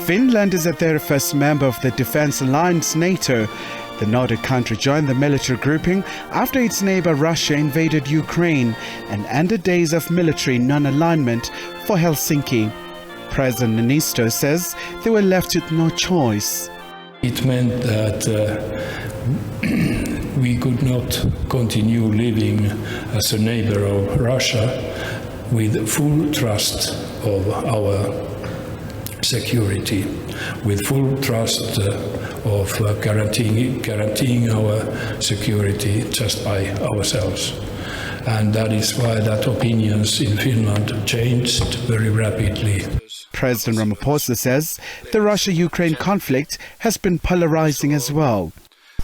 Finland is a 31st member of the defense alliance NATO. The Nordic country joined the military grouping after its neighbor Russia invaded Ukraine and ended days of military non-alignment for Helsinki. President Niinistö says they were left with no choice. It meant that we could not continue living as a neighbor of Russia with full trust of our security, with full trust of guaranteeing our security just by ourselves. And that is why that opinions in Finland changed very rapidly. President Ramaphosa says the Russia-Ukraine conflict has been polarizing as well.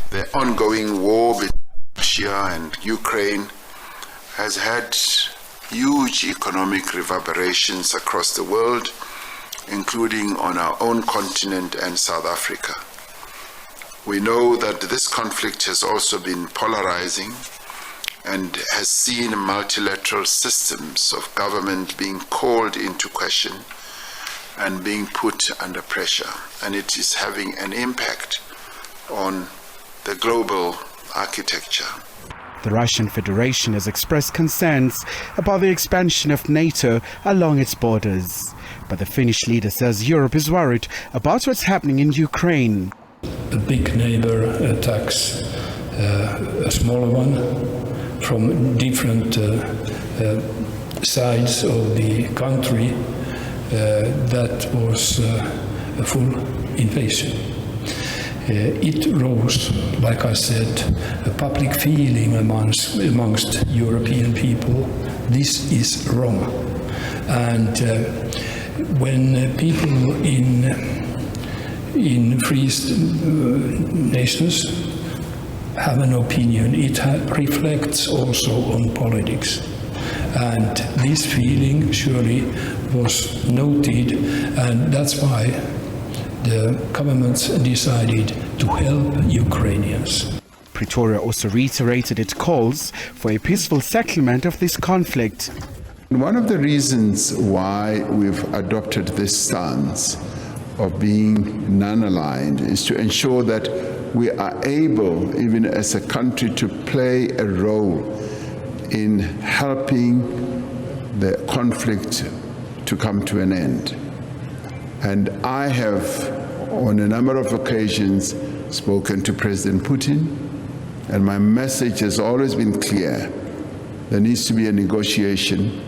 The ongoing war between Russia and Ukraine has had huge economic reverberations across the world, including on our own continent and South Africa. We know that this conflict has also been polarizing and has seen multilateral systems of government being called into question and being put under pressure. And it is having an impact on the global architecture. The Russian Federation has expressed concerns about the expansion of NATO along its borders. But the Finnish leader says Europe is worried about what's happening in Ukraine. A big neighbor attacks a smaller one from different sides of the country. That was a full invasion. It rose, like I said, a public feeling amongst European people. This is wrong. And when people in free nations have an opinion, it reflects also on politics. And this feeling surely was noted, and that's why the governments decided to help Ukrainians. Pretoria also reiterated its calls for a peaceful settlement of this conflict. One of the reasons why we've adopted this stance of being non-aligned is to ensure that we are able, even as a country, to play a role in helping the conflict to come to an end. And I have, on a number of occasions, spoken to President Putin, and my message has always been clear. There needs to be a negotiation,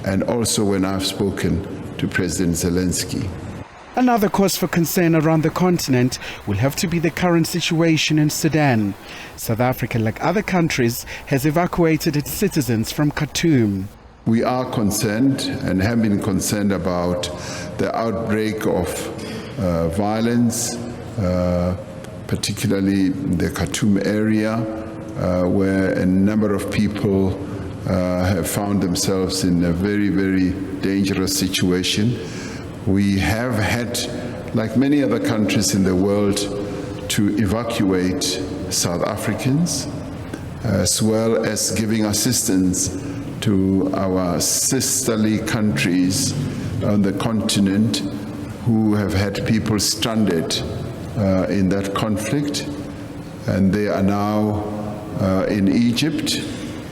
and also when I've spoken to President Zelensky. Another cause for concern around the continent will have to be the current situation in Sudan. South Africa, like other countries, has evacuated its citizens from Khartoum. We are concerned and have been concerned about the outbreak of violence, particularly in the Khartoum area, where a number of people have found themselves in a very, very dangerous situation. We have had, like many other countries in the world, to evacuate South Africans, as well as giving assistance to our sisterly countries on the continent who have had people stranded in that conflict. And they are now in Egypt,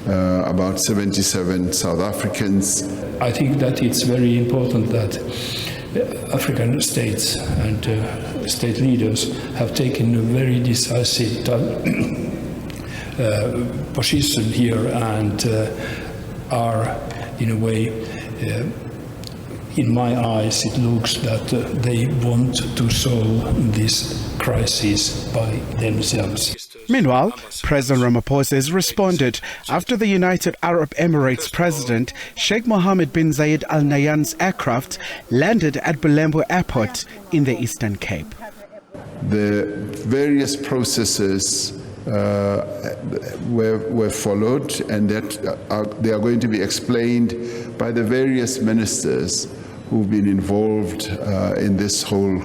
about 77 South Africans. I think that it's very important that African states and state leaders have taken a very decisive position here and are, in a way, in my eyes, it looks that they want to solve this crisis by themselves. Meanwhile, President Ramaphosa has responded after the United Arab Emirates President Sheikh Mohammed bin Zayed Al Nahyan's aircraft landed at Bulembu Airport in the Eastern Cape. The various processes were followed, and that they are going to be explained by the various ministers who've been involved in this whole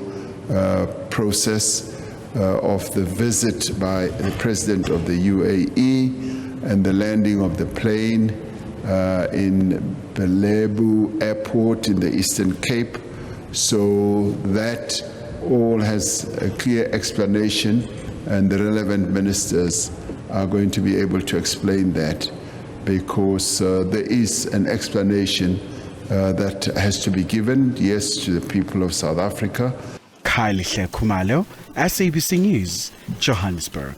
process of the visit by the President of the UAE and the landing of the plane in Bulembu Airport in the Eastern Cape. So that all has a clear explanation, and the relevant ministers are going to be able to explain that, because there is an explanation that has to be given, yes, to the people of South Africa. Khayelihle Khumalo, SABC News, Johannesburg.